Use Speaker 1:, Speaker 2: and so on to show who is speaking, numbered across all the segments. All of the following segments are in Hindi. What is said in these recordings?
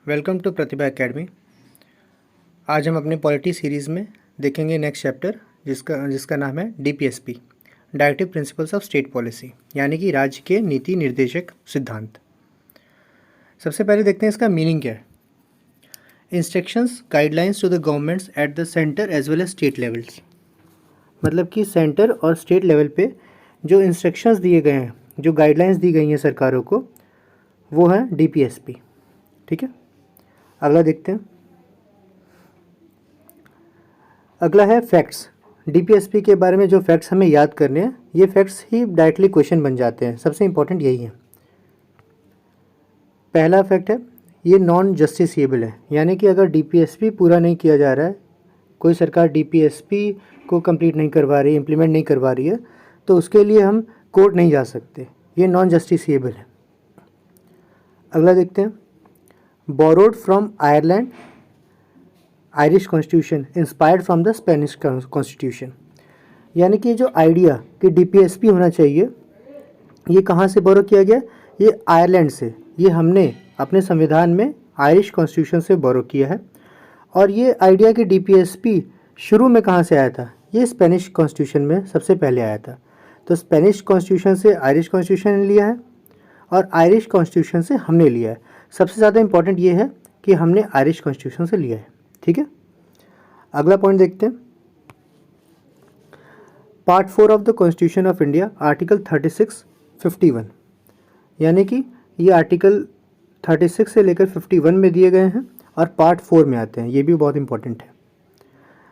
Speaker 1: Welcome to Pratibha academy. आज हम अपने पॉलिटी सीरीज़ में देखेंगे नेक्स्ट चैप्टर जिसका नाम है DPSP, directive principles of state policy, यानी कि राज्य के नीति निर्देशक सिद्धांत। सबसे पहले देखते हैं इसका मीनिंग क्या है। Instructions guidelines to the governments at the centre as well as state levels, मतलब कि सेंटर और स्टेट लेवल पे जो इंस्ट्रक्शंस दिए गए हैं, जो गाइडलाइंस दी गई हैं सरकारों को, वो है डीपीएसपी। ठीक है, अगला देखते हैं। अगला है फैक्ट्स। डीपीएसपी के बारे में जो फैक्ट्स हमें याद करने हैं, ये फैक्ट्स ही डायरेक्टली क्वेश्चन बन जाते हैं। सबसे इंपॉर्टेंट यही है। पहला फैक्ट है, ये नॉन जस्टिसिएबल है, यानी कि अगर डीपीएसपी पूरा नहीं किया जा रहा है, कोई सरकार डीपीएसपी को कंप्लीट नहीं करवा रही, इम्प्लीमेंट नहीं करवा रही है, तो उसके लिए हम कोर्ट नहीं जा सकते। ये नॉन जस्टिसिएबल है। अगला देखते हैं, borrowed from Ireland Irish Constitution inspired from the Spanish Constitution, यानी कि जो आइडिया कि डीपीएसपी होना चाहिए, ये कहाँ से बोरो किया गया? ये आयरलैंड से। ये हमने अपने संविधान में आयरिश कॉन्स्टिट्यूशन से बोरो किया है। और ये आइडिया कि डीपीएसपी शुरू में कहाँ से आया था? ये स्पेनिश कॉन्स्टिट्यूशन में सबसे पहले आया था। तो स्पेनिश कॉन्स्टिट्यूशन से आयरिश कॉन्स्टिट्यूशन ने लिया है और आयरिश कॉन्स्टिट्यूशन से हमने लिया है। सबसे ज़्यादा इंपॉर्टेंट ये है कि हमने आयरिश कॉन्स्टिट्यूशन से लिया है। ठीक है, अगला पॉइंट देखते हैं। Part 4 of the constitution of India, article 36-51, यानी कि ये आर्टिकल 36 से लेकर 51 में दिए गए हैं और पार्ट 4 में आते हैं। ये भी बहुत इंपॉर्टेंट है।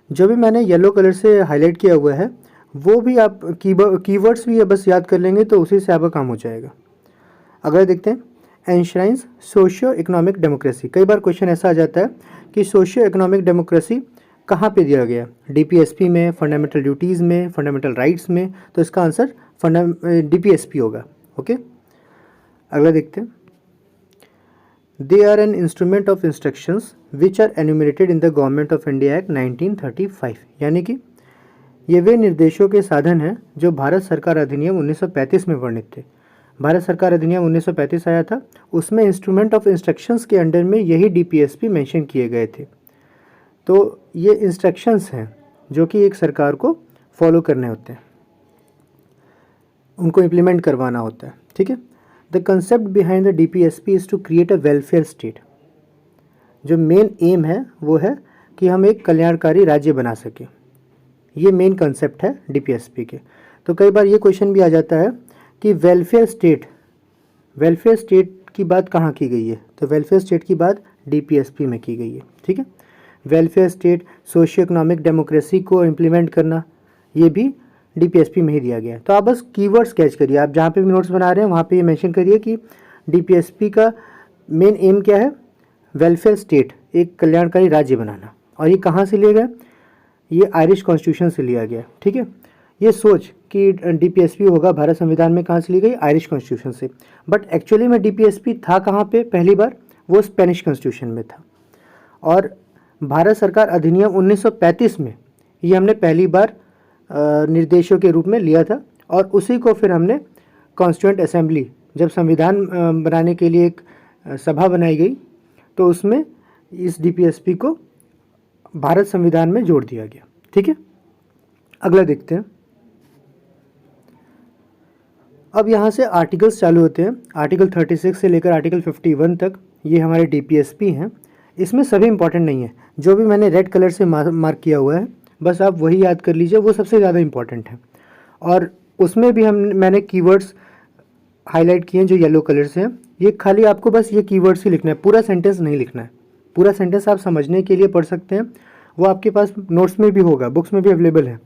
Speaker 1: जो भी मैंने येलो कलर से हाईलाइट किया हुआ है, वो भी आप कीवर्ड्स भी बस याद कर लेंगे तो उसी से आपका काम हो जाएगा। अगला देखते हैं, एंश्राइंस सोशियो इकोनॉमिक डेमोक्रेसी। कई बार क्वेश्चन ऐसा आ जाता है कि सोशियो इकोनॉमिक डेमोक्रेसी कहाँ पे दिया गया? डीपीएसपी में, फंडामेंटल ड्यूटीज़ में, फंडामेंटल राइट्स में। तो इसका आंसर डीपीएसपी होगा। ओके, अगला देखते हैं। They are an instrument of instructions which are enumerated in the government of India act 1935, यानी कि ये वे निर्देशों के साधन हैं जो भारत सरकार अधिनियम 1935 में वर्णित थे। भारत सरकार अधिनियम 1935 आया था, उसमें इंस्ट्रूमेंट ऑफ इंस्ट्रक्शंस के अंडर में यही डीपीएसपी मेंशन किए गए थे। तो ये इंस्ट्रक्शंस हैं जो कि एक सरकार को फॉलो करने होते हैं, उनको इम्प्लीमेंट करवाना होता है। ठीक है, the concept behind the DPSP is to create a welfare state. जो मेन एम है वो है कि हम एक कल्याणकारी राज्य बना सकें। ये मेन कंसेप्ट है डीपीएसपी के। तो कई बार ये क्वेश्चन भी आ जाता है कि वेलफेयर स्टेट की बात कहाँ की गई है? तो वेलफेयर स्टेट की बात डीपीएसपी में की गई है। ठीक है, welfare state, socio economic democracy को इम्प्लीमेंट करना, ये भी डीपीएसपी में ही दिया गया है। तो आप बस कीवर्ड्स कैच करिए। आप जहाँ पे भी नोट्स बना रहे हैं वहाँ पे ये मेंशन करिए कि डीपीएसपी का मेन एम क्या है? वेलफेयर स्टेट, एक कल्याणकारी राज्य बनाना। और ये कहाँ से लिया गया? ये आयरिश कॉन्स्टिट्यूशन से लिया गया। ठीक है, ये सोच कि डीपीएसपी होगा भारत संविधान में कहाँ से ली गई? आयरिश कॉन्स्टिट्यूशन से। बट एक्चुअली में डीपीएसपी था कहाँ पे पहली बार? वो स्पेनिश कॉन्स्टिट्यूशन में था। और भारत सरकार अधिनियम 1935 में ये हमने पहली बार निर्देशों के रूप में लिया था। और उसी को फिर हमने कॉन्स्टिट्यूएंट असेंबली, जब संविधान बनाने के लिए एक सभा बनाई गई, तो उसमें इस डीपीएसपी को भारत संविधान में जोड़ दिया गया। ठीक है, अगला देखते हैं। अब यहाँ से आर्टिकल्स चालू होते हैं। आर्टिकल 36 से लेकर आर्टिकल 51 तक ये हमारे डीपीएसपी हैं। इसमें सभी इंपॉर्टेंट नहीं है। जो भी मैंने रेड कलर से मार्क किया हुआ है, बस आप वही याद कर लीजिए, वो सबसे ज़्यादा इंपॉर्टेंट है। और उसमें भी मैंने कीवर्ड्स हाईलाइट किए हैं जो येलो कलर से हैं। ये खाली आपको बस ये कीवर्ड्स ही लिखना है, पूरा सेंटेंस नहीं लिखना है। पूरा सेंटेंस आप समझने के लिए पढ़ सकते हैं, वो आपके पास नोट्स में भी होगा, बुक्स में भी अवेलेबल है।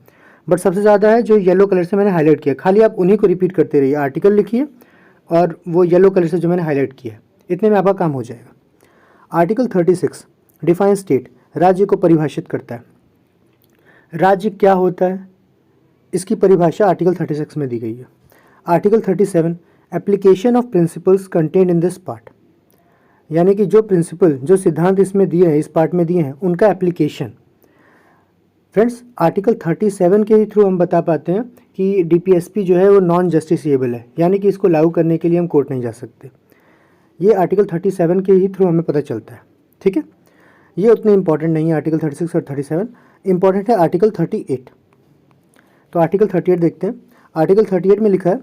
Speaker 1: बट सबसे ज़्यादा है जो येलो कलर से मैंने हाईलाइट किया, खाली आप उन्हीं को रिपीट करते रहिए। आर्टिकल लिखिए और वो येलो कलर से जो मैंने हाईलाइट किया है, इतने में आपका काम हो जाएगा। आर्टिकल 36 डिफाइन स्टेट, राज्य को परिभाषित करता है। राज्य क्या होता है, इसकी परिभाषा आर्टिकल 36 में दी गई है। Article 37 application of principles contained in this part, यानी कि जो प्रिंसिपल, जो सिद्धांत इसमें दिए हैं, इस पार्ट में दिए हैं, उनका एप्लीकेशन। फ्रेंड्स, आर्टिकल 37 के ही थ्रू हम बता पाते हैं कि डीपीएसपी जो है वो नॉन जस्टिसिएबल है, यानी कि इसको लागू करने के लिए हम कोर्ट नहीं जा सकते। ये आर्टिकल 37 के ही थ्रू हमें पता चलता है। ठीक है, ये उतने इंपॉर्टेंट नहीं है आर्टिकल 36 और 37, इंपॉर्टेंट है आर्टिकल 38। तो आर्टिकल 38 देखते हैं। आर्टिकल 38 में लिखा है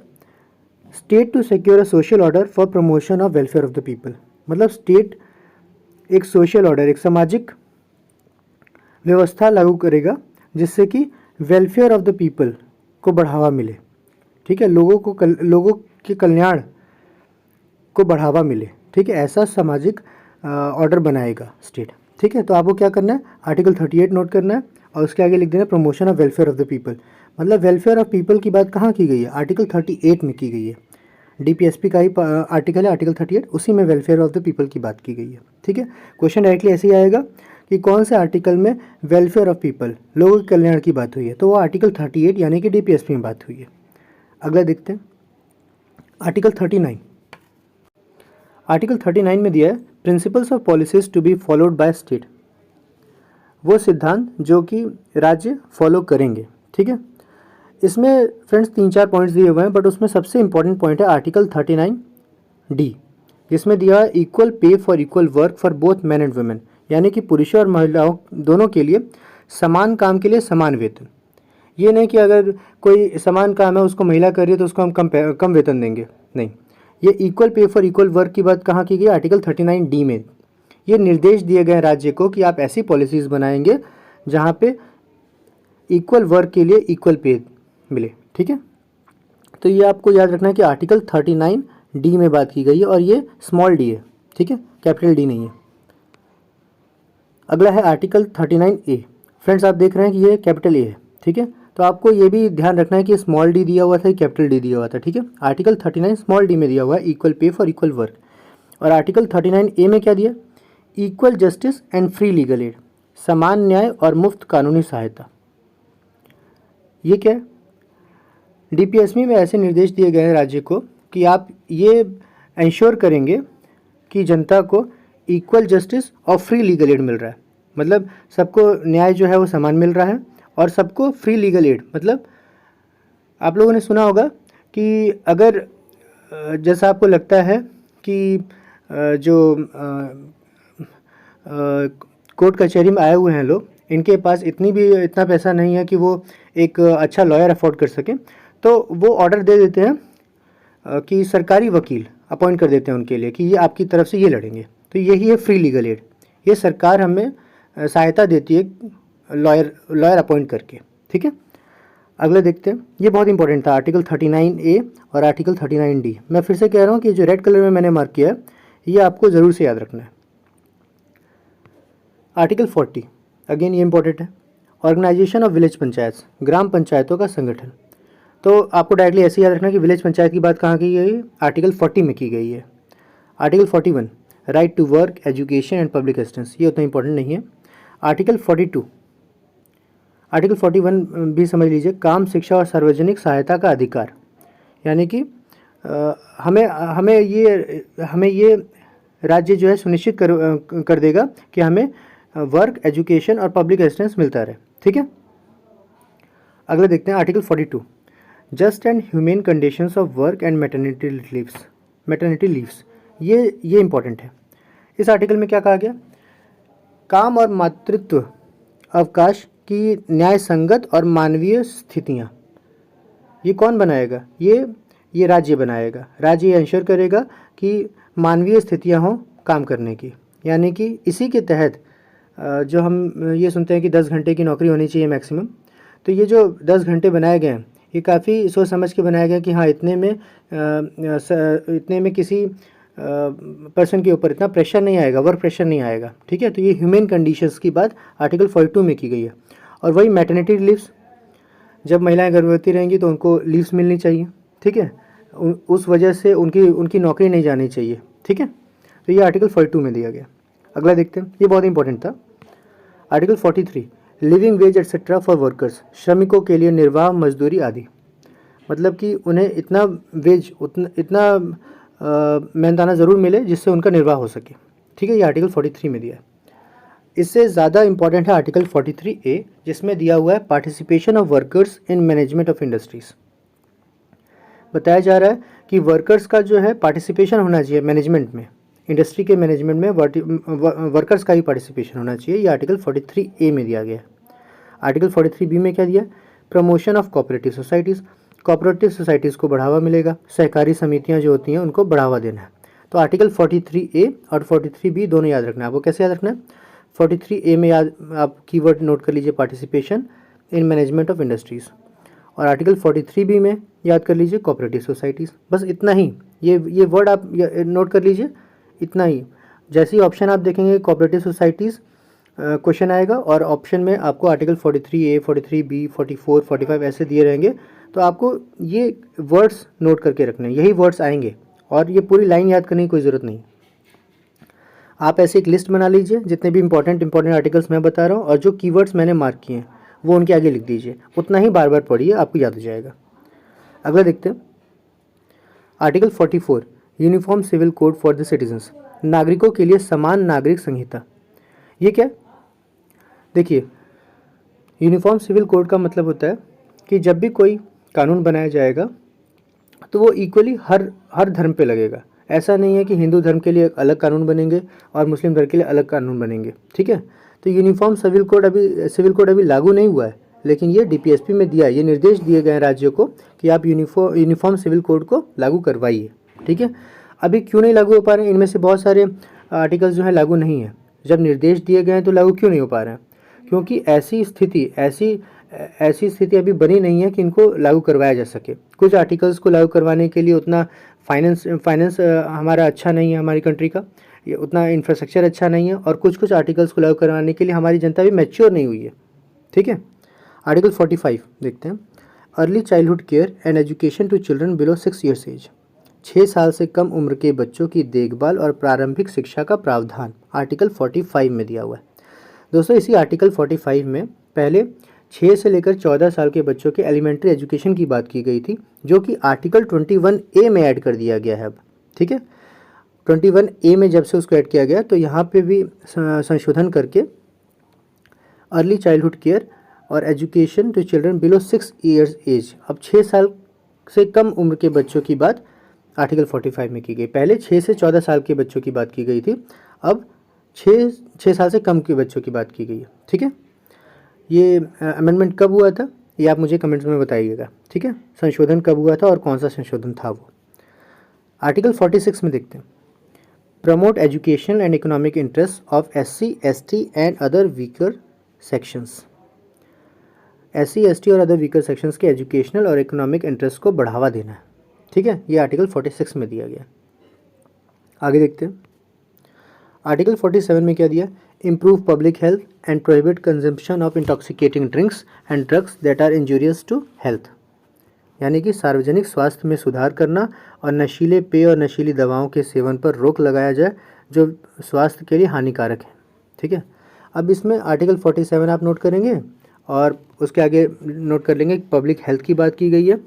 Speaker 1: state to secure a social order for promotion of welfare of the people. मतलब स्टेट एक सोशल ऑर्डर, एक सामाजिक व्यवस्था लागू करेगा जिससे कि वेलफेयर ऑफ द पीपल को बढ़ावा मिले। ठीक है, लोगों के कल्याण को बढ़ावा मिले। ठीक है, ऐसा सामाजिक ऑर्डर बनाएगा स्टेट। ठीक है, तो आपको क्या करना है, आर्टिकल 38 नोट करना है और उसके आगे लिख देना promotion of welfare of the people. मतलब वेलफेयर ऑफ पीपल की बात कहाँ की गई है, आर्टिकल 38 में की गई है। डीपीएसपी का ही आर्टिकल है आर्टिकल 38, उसी में वेलफेयर ऑफ द पीपल की बात की गई है। ठीक है, क्वेश्चन डायरेक्टली ऐसे ही आएगा कि कौन से आर्टिकल में वेलफेयर ऑफ पीपल, लोगों के कल्याण की बात हुई है, तो वो आर्टिकल 38 यानी कि डीपीएसपी में बात हुई है। अगला देखते हैं आर्टिकल 39। आर्टिकल 39 में दिया है principles of policies to be followed by state, वो सिद्धांत जो कि राज्य फॉलो करेंगे। ठीक है, इसमें फ्रेंड्स 3-4 पॉइंट्स दिए हुए हैं, बट उसमें सबसे इंपॉर्टेंट पॉइंट है आर्टिकल 39D, जिसमें दिया है equal pay for equal work for both man and women, यानी कि पुरुषों और महिलाओं दोनों के लिए समान काम के लिए समान वेतन। ये नहीं कि अगर कोई समान काम है उसको महिला कर रही है तो उसको हम कम वेतन देंगे, नहीं। ये equal pay for equal work की बात कहाँ की गई, आर्टिकल 39D में। ये निर्देश दिए गए राज्य को कि आप ऐसी पॉलिसीज़ बनाएंगे जहाँ पे इक्वल वर्क के लिए इक्वल पे मिले। ठीक है, तो ये आपको याद रखना है कि आर्टिकल 39D में बात की गई है और ये स्मॉल डी है। ठीक है, कैपिटल डी नहीं है। अगला है आर्टिकल 39A। फ्रेंड्स आप देख रहे हैं कि ये कैपिटल ए है। ठीक है, तो आपको ये भी ध्यान रखना है कि स्मॉल डी दिया हुआ था, कैपिटल डी दिया हुआ था। ठीक है, आर्टिकल 39 स्मॉल डी में दिया हुआ है equal pay for equal work, और आर्टिकल 39A में क्या दिया, equal justice and free legal aid, समान न्याय और मुफ्त कानूनी सहायता। ये क्या है, डीपीएसपी में ऐसे निर्देश दिए गए हैं राज्य को कि आप ये इंश्योर करेंगे कि जनता को इक्वल जस्टिस और फ्री लीगल एड मिल रहा है। मतलब सबको न्याय जो है वो समान मिल रहा है और सबको फ्री लीगल एड। मतलब आप लोगों ने सुना होगा कि अगर जैसा आपको लगता है कि जो कोर्ट कचहरी में आए हुए हैं लोग, इनके पास इतना पैसा नहीं है कि वो एक अच्छा लॉयर अफोर्ड कर सके, तो वो ऑर्डर दे देते हैं कि सरकारी वकील अपॉइंट कर देते हैं उनके लिए कि ये आपकी तरफ से ये लड़ेंगे। तो यही है फ्री लीगल एड, ये सरकार हमें सहायता देती है लॉयर अपॉइंट करके। ठीक है, अगले देखते हैं, ये बहुत इंपॉर्टेंट था आर्टिकल 39A और आर्टिकल 39D। मैं फिर से कह रहा हूँ कि जो रेड कलर में मैंने मार्क किया है ये आपको ज़रूर से याद रखना है। आर्टिकल 40 अगेन ये इंपॉर्टेंट है, ऑर्गेनाइजेशन ऑफ विलेज पंचायत, ग्राम पंचायतों का संगठन। तो आपको डायरेक्टली ऐसे याद रखना कि विलेज पंचायत की बात कहाँ की गई है, आर्टिकल 40 में की गई है। Article 41 right to work, education and public assistance, ये उतना इंपॉर्टेंट नहीं है। आर्टिकल 42, आर्टिकल 41 भी समझ लीजिए, काम, शिक्षा और सार्वजनिक सहायता का अधिकार, यानी कि हमें ये राज्य जो है सुनिश्चित कर देगा कि हमें वर्क, एजुकेशन और पब्लिक असिस्टेंस मिलता रहे। ठीक है, अगले देखते हैं article 42 just and humane conditions of work and maternity leaves. ये इंपॉर्टेंट है। इस आर्टिकल में क्या कहा गया, काम और मातृत्व अवकाश की न्याय संगत और मानवीय स्थितियाँ, ये कौन बनाएगा, ये राज्य बनाएगा। राज्य ये इंश्योर करेगा कि मानवीय स्थितियाँ हों काम करने की, यानी कि इसी के तहत जो हम ये सुनते हैं कि 10 घंटे की नौकरी होनी चाहिए मैक्सिमम, तो ये जो 10 घंटे बनाए गए हैं ये काफ़ी सोच समझ के बनाया गया कि हाँ इतने में किसी पर्सन के ऊपर इतना प्रेशर नहीं आएगा, वर्क प्रेशर नहीं आएगा। ठीक है, तो ये ह्यूमन कंडीशंस की बात आर्टिकल 42 में की गई है। और वही मैटरनिटी लीव्स, जब महिलाएं गर्भवती रहेंगी तो उनको लीव्स मिलनी चाहिए। ठीक है, उस वजह से उनकी नौकरी नहीं जानी चाहिए। ठीक है, तो ये आर्टिकल 42 में दिया गया। अगला देखते हैं, ये बहुत इंपॉर्टेंट था, article 43 living veg etcetera for workers, श्रमिकों के लिए निर्वाह मजदूरी आदि। मतलब कि उन्हें इतना वेज इतना मेहनताना ज़रूर मिले जिससे उनका निर्वाह हो सके। ठीक है, ये आर्टिकल 43 में दिया है। इससे ज़्यादा इंपॉर्टेंट है आर्टिकल 43A, जिसमें दिया हुआ है participation of workers in management of industries. बताया जा रहा है कि वर्कर्स का जो है पार्टिसिपेशन होना चाहिए मैनेजमेंट में, इंडस्ट्री के मैनेजमेंट में वर्कर्स का ही पार्टिसिपेशन होना चाहिए, ये आर्टिकल 43A में दिया गया है। आर्टिकल 43B में क्या दिया? Promotion of cooperative societies, cooperative societies को बढ़ावा मिलेगा, सहकारी समितियां जो होती हैं उनको बढ़ावा देना है। तो आर्टिकल 43A और 43B दोनों याद रखना है आपको। कैसे याद रखना है? 43A में याद आप कीवर्ड नोट कर लीजिए, participation in management of industries, और आर्टिकल 43B में याद कर लीजिए कोऑपरेटिव सोसाइटीज़। बस इतना ही, ये वर्ड आप नोट कर लीजिए, इतना ही। जैसे ही ऑप्शन आप देखेंगे कोऑपरेटिव सोसाइटीज़ क्वेश्चन आएगा, और ऑप्शन में आपको आर्टिकल 43A, 43B, 44, 45 ऐसे दिए रहेंगे, तो आपको ये वर्ड्स नोट करके रखने हैं, यही वर्ड्स आएंगे, और ये पूरी लाइन याद करने की कोई ज़रूरत नहीं। आप ऐसे एक लिस्ट बना लीजिए, जितने भी इंपॉर्टेंट आर्टिकल्स मैं बता रहा हूँ और जो कीवर्ड्स मैंने मार्क किए हैं वो उनके आगे लिख दीजिए, उतना ही बार बार पढ़िए, आपको याद हो जाएगा। अगला देखते हैं article 44, uniform civil code for the citizens, नागरिकों के लिए समान नागरिक संहिता। ये क्या? देखिए, यूनिफॉर्म सिविल कोड का मतलब होता है कि जब भी कोई कानून बनाया जाएगा तो वो इक्वली हर धर्म पे लगेगा। ऐसा नहीं है कि हिंदू धर्म के लिए अलग कानून बनेंगे और मुस्लिम धर्म के लिए अलग कानून बनेंगे, ठीक है। तो यूनिफॉर्म सिविल कोड अभी लागू नहीं हुआ है, लेकिन ये डीपीएसपी में दिया है, ये निर्देश दिए गए हैं राज्यों को कि आप यूनिफॉर्म सिविल कोड को लागू करवाइए, ठीक है। अभी क्यों नहीं लागू हो पा रहे हैं? इनमें से बहुत सारे आर्टिकल्स जो हैं लागू नहीं है। जब निर्देश दिए गए हैं तो लागू क्यों नहीं हो पा रहे हैं? क्योंकि ऐसी स्थिति अभी बनी नहीं है कि इनको लागू करवाया जा सके। कुछ आर्टिकल्स को लागू करवाने के लिए उतना फाइनेंस हमारा अच्छा नहीं है, हमारी कंट्री का ये उतना इंफ्रास्ट्रक्चर अच्छा नहीं है, और कुछ आर्टिकल्स को लागू करवाने के लिए हमारी जनता भी मैच्योर नहीं हुई है, ठीक है। आर्टिकल 45 देखते हैं, early childhood care and education to children below 6 years age, 6 साल से कम उम्र के बच्चों की देखभाल और प्रारंभिक शिक्षा का प्रावधान आर्टिकल 45 में दिया हुआ है। दोस्तों, इसी आर्टिकल 45 में पहले 6 से लेकर 14 साल के बच्चों के एलिमेंट्री एजुकेशन की बात की गई थी, जो कि आर्टिकल 21A में ऐड कर दिया गया है अब, ठीक है। 21A में जब से उसको ऐड किया गया तो यहाँ पे भी संशोधन करके अर्ली चाइल्डहुड केयर और education to children below 6 years age, अब 6 साल से कम उम्र के बच्चों की बात आर्टिकल 45 में की गई। पहले 6 से 14 साल के बच्चों की बात की गई थी, अब 6 साल से कम के बच्चों की बात की गई है, ठीक है। ये अमेंडमेंट कब हुआ था ये आप मुझे कमेंट्स में बताइएगा, ठीक है। संशोधन कब हुआ था और कौन सा संशोधन था वो। आर्टिकल 46 में देखते हैं, promote education and economic interest of SC, ST and other weaker sections. SC, ST और अदर वीकर सेक्शंस के एजुकेशनल और इकोनॉमिक इंटरेस्ट को बढ़ावा देना है, ठीक है। ये आर्टिकल 46 में दिया गया। आगे देखते हैं आर्टिकल 47 में क्या दिया, improve public health and prohibit consumption of intoxicating drinks and drugs that are injurious to health, यानी कि सार्वजनिक स्वास्थ्य में सुधार करना और नशीले पेय और नशीली दवाओं के सेवन पर रोक लगाया जाए जो स्वास्थ्य के लिए हानिकारक है, ठीक है। अब इसमें आर्टिकल 47 आप नोट करेंगे और उसके आगे नोट कर लेंगे पब्लिक हेल्थ की बात की गई है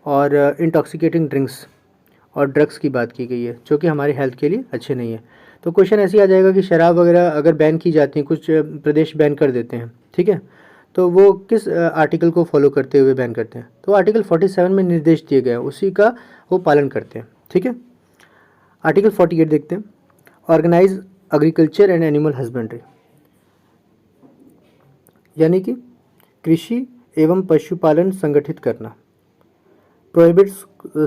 Speaker 1: और इंटॉक्सिकेटिंग ड्रिंक्स और ड्रग्स की बात की गई है जो कि हमारी हेल्थ के लिए अच्छे नहीं है। तो क्वेश्चन ऐसे आ जाएगा कि शराब वगैरह अगर बैन की जाती है, कुछ प्रदेश बैन कर देते हैं, ठीक है, तो वो किस आर्टिकल को फॉलो करते हुए बैन करते हैं? तो आर्टिकल 47 में निर्देश दिए गए हैं उसी का वो पालन करते हैं, ठीक है। आर्टिकल 48 देखते हैं, organise agriculture and animal husbandry, यानी कि कृषि एवं पशुपालन संगठित करना। प्रोहिबिट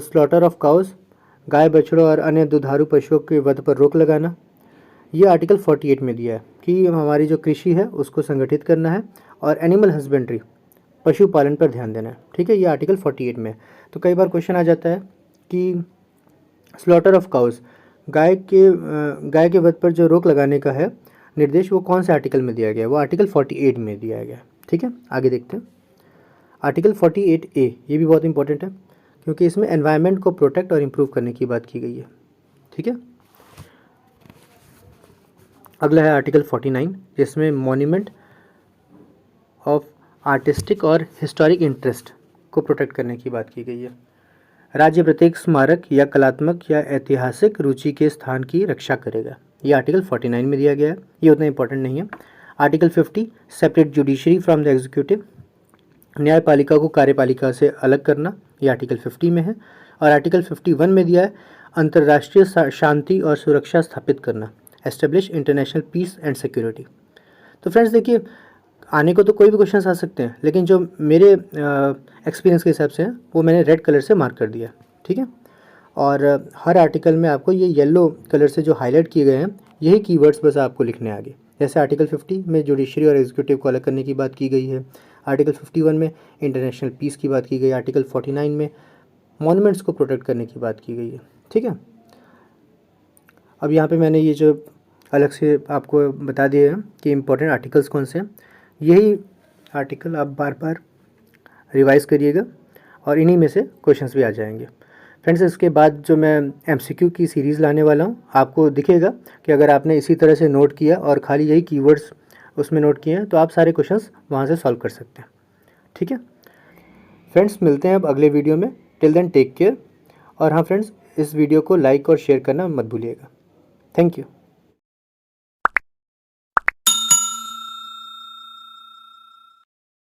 Speaker 1: स्लॉटर ऑफ काउज, गाय बछड़ों और अन्य दुधारू पशुओं के वध पर रोक लगाना। ये आर्टिकल 48 में दिया है कि हमारी जो कृषि है उसको संगठित करना है और एनिमल हस्बेंड्री पशुपालन पर ध्यान देना है, ठीक है। ये आर्टिकल 48 में है। तो कई बार क्वेश्चन आ जाता है कि स्लॉटर ऑफ काउज, गाय के वध पर जो रोक लगाने का है निर्देश, वो कौन से आर्टिकल में दिया गया है? वो आर्टिकल 48 में दिया गया है, ठीक है। आगे देखते हैं आर्टिकल 48A, ये भी बहुत इंपॉर्टेंट है क्योंकि इसमें एनवायरनमेंट को प्रोटेक्ट और इम्प्रूव करने की बात की गई है, ठीक है। अगला है आर्टिकल 49, जिसमें मॉन्यूमेंट ऑफ आर्टिस्टिक और हिस्टोरिक इंटरेस्ट को प्रोटेक्ट करने की बात की गई है। राज्य प्रत्येक स्मारक या कलात्मक या ऐतिहासिक रुचि के स्थान की रक्षा करेगा। ये आर्टिकल 49 में दिया गया है, ये उतना इंपॉर्टेंट नहीं है। Article 50, separate judiciary from the executive, न्यायपालिका को कार्यपालिका से अलग करना, ये आर्टिकल 50 में है। और आर्टिकल 51 में दिया है, अंतर्राष्ट्रीय शांति और सुरक्षा स्थापित करना, establish international peace and security. तो फ्रेंड्स देखिए, आने को तो कोई भी क्वेश्चन आ सकते हैं, लेकिन जो मेरे एक्सपीरियंस के हिसाब से है वो मैंने रेड कलर से मार्क कर दिया, ठीक है। और हर आर्टिकल में आपको ये येलो कलर से जो हाईलाइट किए गए हैं यही कीवर्ड्स बस आपको लिखने आगे। जैसे आर्टिकल 50 में जुडिशरी और एग्जीक्यूटिव को अलग करने की बात की गई है, आर्टिकल 51 में इंटरनेशनल पीस की बात की गई, आर्टिकल 49 में मॉन्यूमेंट्स को प्रोटेक्ट करने की बात की गई है, ठीक है। अब यहाँ पे मैंने ये जो अलग से आपको बता दिए हैं कि इम्पोर्टेंट आर्टिकल्स कौन से हैं, यही आर्टिकल आप बार बार रिवाइज करिएगा और इन्हीं में से क्वेश्चंस भी आ जाएंगे। फ्रेंड्स, इसके बाद जो मैं एमसीक्यू की सीरीज़ लाने वाला हूँ, आपको दिखेगा कि अगर आपने इसी तरह से नोट किया और खाली यही कीवर्ड्स उसमें नोट किए हैं तो आप सारे क्वेश्चंस वहाँ से सॉल्व कर सकते हैं, ठीक है। फ्रेंड्स, मिलते हैं अब अगले वीडियो में। Till then take care. और हाँ फ्रेंड्स, इस वीडियो को लाइक और शेयर करना मत भूलिएगा। Thank you.